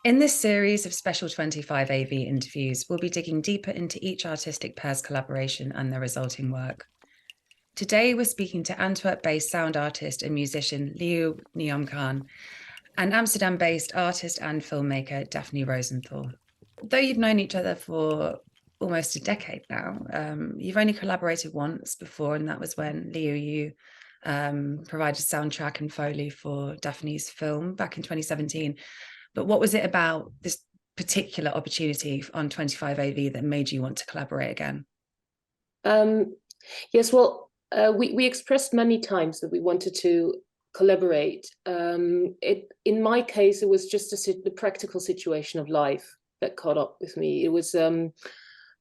In this series of special 25 AV interviews, we'll be digging deeper into each artistic pair's collaboration and their resulting work. Today, we're speaking to Antwerp-based sound artist and musician Liew Niyomkarn and Amsterdam-based artist and filmmaker Daphne Rosenthal. Though you've known each other for almost a decade now, you've only collaborated once before, and that was when Liew, you provided soundtrack and Foley for Daphne's film back in 2017. But what was it about this particular opportunity on 25 AV that made you want to collaborate again? Yes, well, we expressed many times that we wanted to collaborate. In my case, it was just the practical situation of life that caught up with me. It was, I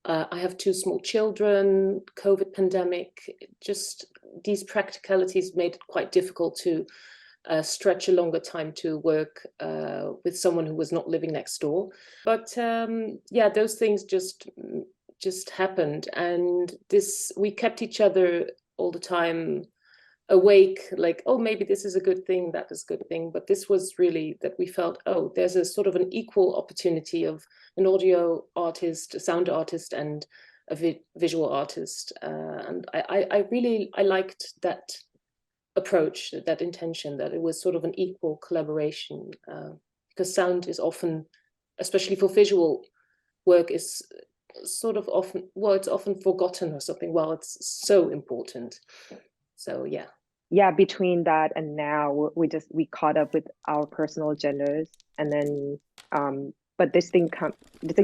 have two small children, COVID pandemic, just these practicalities made it quite difficult to stretch a longer time to work with someone who was not living next door. But yeah, those things just happened, and we kept each other all the time awake, like, oh, maybe this is a good thing, that is a good thing. But this was really that we felt, oh, there's a sort of an equal opportunity of an audio artist, a sound artist, and a visual artist. And I really liked that approach, that intention, that it was sort of an equal collaboration, because sound is often, especially for visual work, is sort of often, well, it's often forgotten or something. Well, it's so important. So yeah, between that and now we caught up with our personal agendas, and then but this thing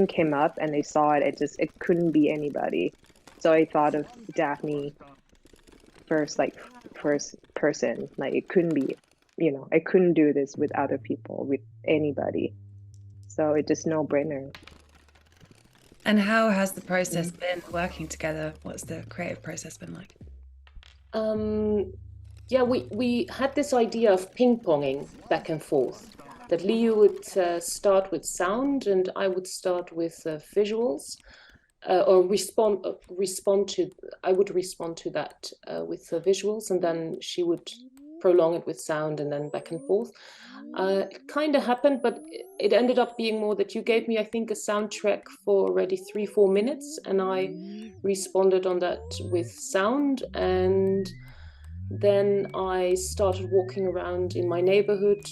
came up and they saw it. It couldn't be anybody, so I thought of Daphne first person. Like, it couldn't be, I couldn't do this with other people, with anybody, so it's just no-brainer. And how has the process been working together? What's the creative process been like? Yeah, we had this idea of ping-ponging back and forth, that Liew would start with sound and I would start with visuals, or I would respond to that with visuals, and then she would prolong it with sound, and then back and forth. It kind of happened, but it ended up being more that you gave me, I think, a soundtrack for already 3-4 minutes, and I responded on that with sound. And then I started walking around in my neighborhood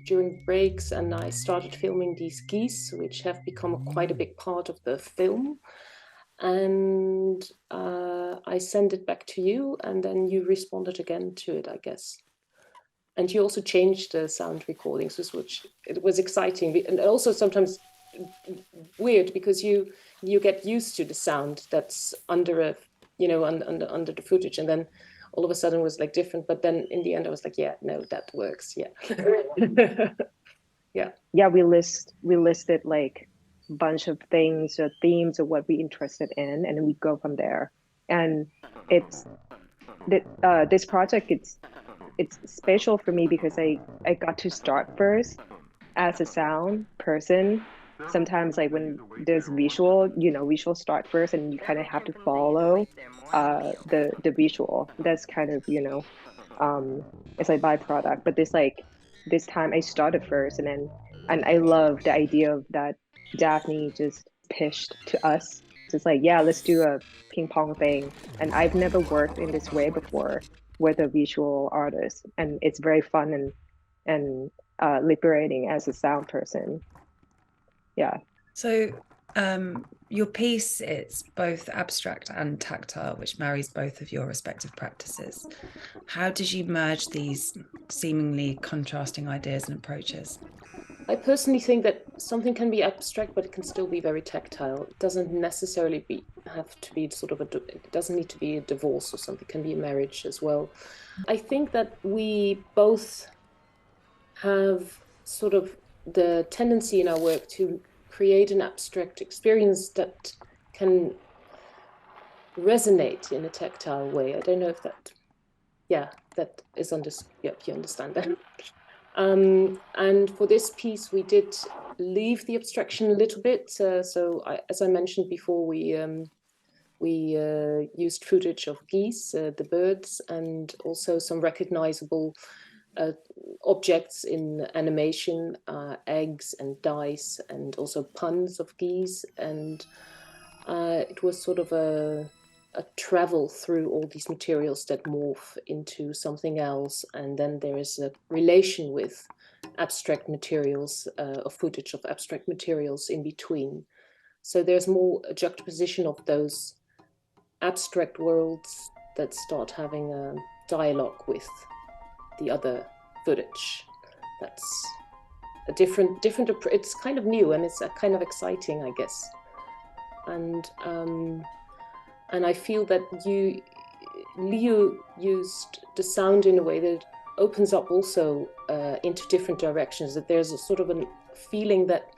during breaks, and I started filming these geese, which have become quite a big part of the film. And I sent it back to you, and then you responded again to it, I guess. And you also changed the sound recordings, which it was exciting, and also sometimes weird, because you get used to the sound that's under under the footage, and then all of a sudden it was like different. But then in the end I was like, yeah, no, that works. Yeah. We listed like a bunch of things or themes of what we're interested in, and then we go from there. And it's this project, it's special for me because I got to start first as a sound person. Sometimes, like, when there's visual, visual start first, and you kind of have to follow the visual. That's kind of, it's like byproduct. But this time I started first, and I love the idea of that Daphne just pitched to us. Just like, yeah, let's do a ping pong thing. And I've never worked in this way before with a visual artist, and it's very fun and liberating as a sound person. Yeah. So your piece, it's both abstract and tactile, which marries both of your respective practices. How did you merge these seemingly contrasting ideas and approaches? I personally think that something can be abstract, but it can still be very tactile. It doesn't necessarily have to be sort of it doesn't need to be a divorce or something. It can be a marriage as well. I think that we both have sort of the tendency in our work to create an abstract experience that can resonate in a tactile way. I don't know if that is you understand that. And for this piece, we did leave the abstraction a little bit. As I mentioned before, we used footage of geese, the birds, and also some recognizable objects in animation, eggs and dice, and also puns of geese. And it was sort of a travel through all these materials that morph into something else. And then there is a relation with abstract materials, of footage of abstract materials in between. So there's more a juxtaposition of those abstract worlds that start having a dialogue with the other footage. That's a different, it's kind of new, and it's kind of exciting, I guess. And I feel that Liew used the sound in a way that opens up also into different directions, that there's a sort of a feeling that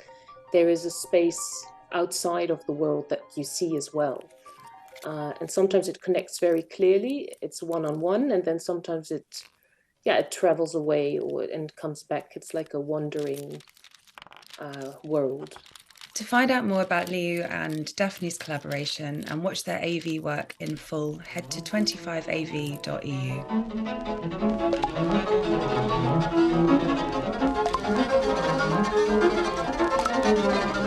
there is a space outside of the world that you see as well. And sometimes it connects very clearly, it's one-on-one, and then sometimes it travels away and comes back. It's like a wandering world. To find out more about Liew and Daphne's collaboration and watch their AV work in full, head to 25av.eu.